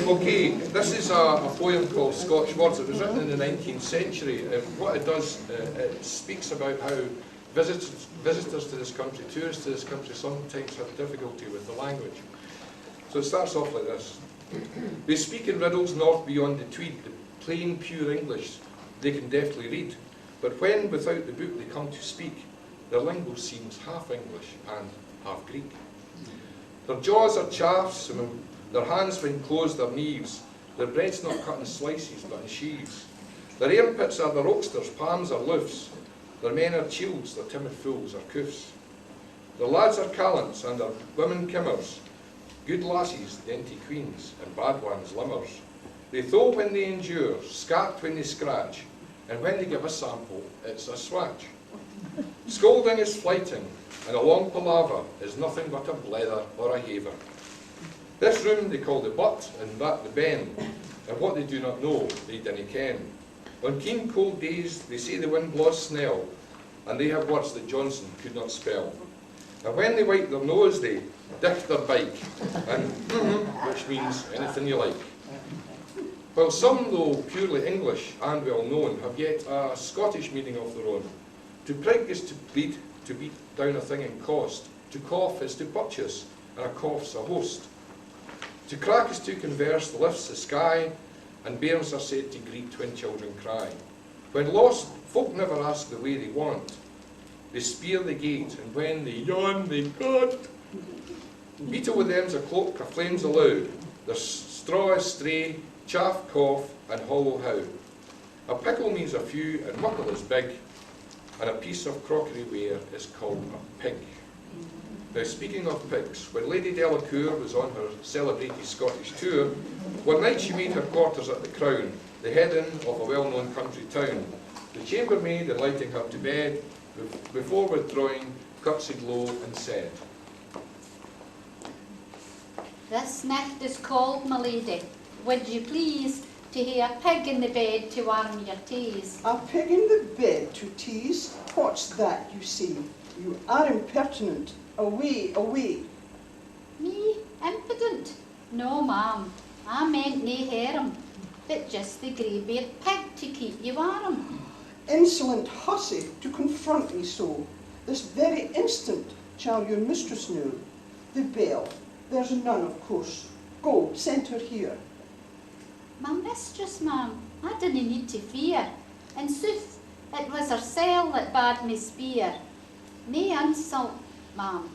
Okay, this is a poem called Scotch Words. It was written in the 19th century. What it does, it speaks about how visitors to this country, tourists to this country, sometimes have difficulty with the language. So it starts off like this. They speak in riddles north beyond the Tweed, the plain, pure English they can deftly read. But when without the book they come to speak, their lingo seems half English and half Greek. Their jaws are chafts, and their hands when closed are neives. Their bread's not cut in slices but in sheives. Their armpits are their oxters, palms are luifs. Their men are chields, their timid fools are cuiffs. Their lads are callants and their women kimmers. Good lassies, denty queens, and bad ones, limmers. They thaw when they endure, scat when they scratch, and when they give a sample, it's a swatch. Scolding is flighting, and a long palaver is nothing but a blether or a haver. This room they call the butt, and that the bend, and what they do not know, they dinna ken. On keen cold days, they say the wind blaws snell, and they have words that Johnson could not spell. And when they wipe their nose, they dick their bike, and which means anything you like. While some, though purely English and well known, have yet a Scottish meaning of their own. To prig is to bleed, to beat down a thing in cost. To cough is to purchase, and a cough's a host. To crack is to converse, the lifts the sky, and bairns are said to greet when children cry. When lost, folk never ask the way they want. They spear the gate, and when they yawn, they cut. Beetle with them's a cloak, a flame's aloud. There's straw is stray, chaff cough, and hollow how. A pickle means a few, and muckle is big, and a piece of crockery ware is called a pig. Now, speaking of pigs, when Lady Delacour was on her celebrated Scottish tour, one night she made her quarters at the Crown, the head-inn of a well-known country town. The chambermaid, in lighting her to bed, before withdrawing, curtsied low and said, "This nicht is cold, my lady. Would you please to hae a pig in the bed to warm your teas?" A pig in the bed to tease? What's that you say? You are impertinent. Away, away. Me? Impudent? No, ma'am. I meant nae harm, but just the grey-beard pig to keep you warm. Insolent hussy, to confront me so. This very instant shall your mistress know. The bell, there's none, of course. Go, send her here. My mistress, ma'am, I dinna need to fear. In sooth, it was hersel that bade me speer. Nae insult, ma'am.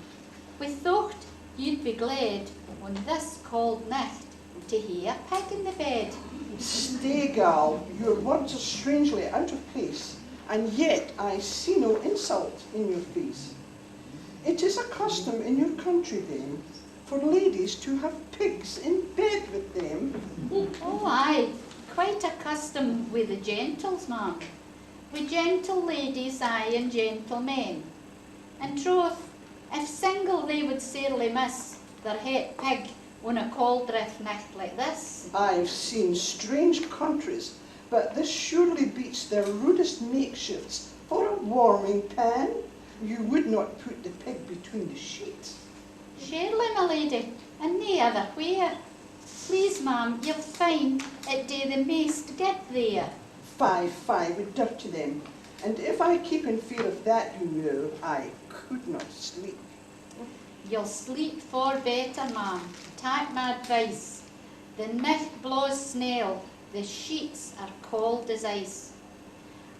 We thought you'd be glad on this cold night to hae a pig in the bed. Stay, gal, your words are strangely out of place, and yet I see no insult in your face. It is a custom in your country, then, for ladies to have pigs in bed with them. Oh, aye, quite a custom with the gentles, ma'am. With gentle ladies, aye, and gentlemen. In troth, if single they would sairly miss their het pig on a cauldriff night like this. I've seen strange countries, but this surely beats their rudest makeshifts for a warming pan. You would not put the pig between the sheets. Surely, my lady, and nae other where. Please, ma'am, you'll find it do the maist good there. Fie, would dirty them. And if I keep in fear of that, you know, I could not sleep. You'll sleep for better, ma'am. Tak my advice. The nicht blows snail, the sheets are cold as ice.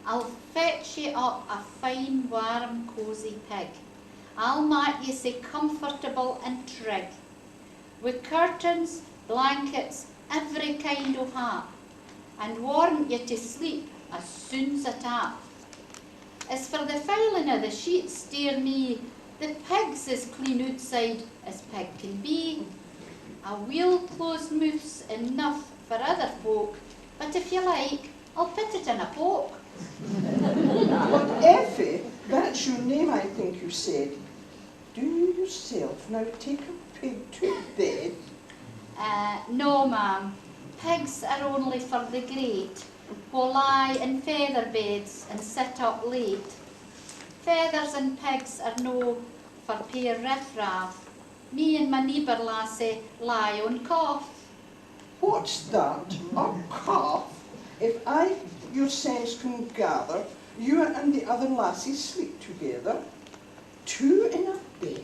I'll fetch you up a fine, warm, cosy pig. I'll make you sae comfortable and trig, with curtains, blankets, every kind of hap, and warm you to sleep as soon's a tap. As for the fouling of the sheets, dear me, the pig's as clean outside as pig can be. A wheel closed mouth's enough for other folk, but if you like, I'll put it in a poke. But Effie, that's your name, I think you said. Do you yourself now take a pig to bed? No, ma'am. Pigs are only for the great, who lie in feather beds and sit up late. Feathers and pigs are no for puir riff-raff. Me and my neighbour lassie lie on cough. What's that? A calf? If I, your sense can gather, you and the other lassies sleep together, two in a bed,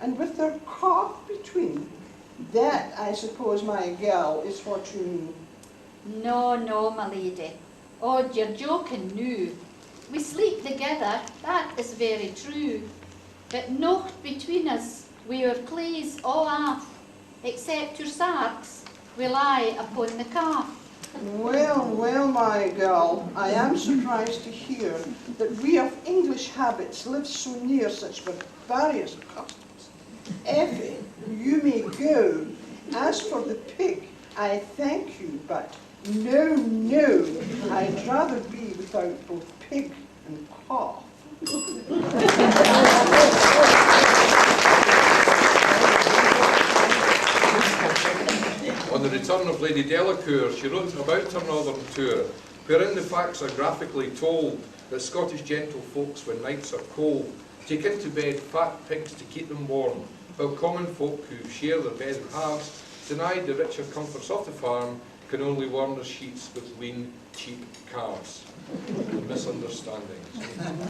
and with their calf between. That, I suppose, my gal, is what you mean. No, no, my lady. Oh, you're joking now. We sleep together, that is very true. But nought between us, we our clays all off, except your sarks, we lie upon the calf. Well, well, my gal, I am surprised to hear that we of English habits live so near such barbarous customs. Effie, you may go. As for the pig, I thank you, but no, no, I'd rather be without both pig and calf. On the return of Lady Delacour, she wrote about her northern tour, wherein the facts are graphically told that Scottish gentlefolks, when nights are cold, take into bed fat pigs to keep them warm, while common folk who share their bed and halves, denied the richer comforts of the farm, can only warm their sheets with lean, cheap calves. Misunderstandings.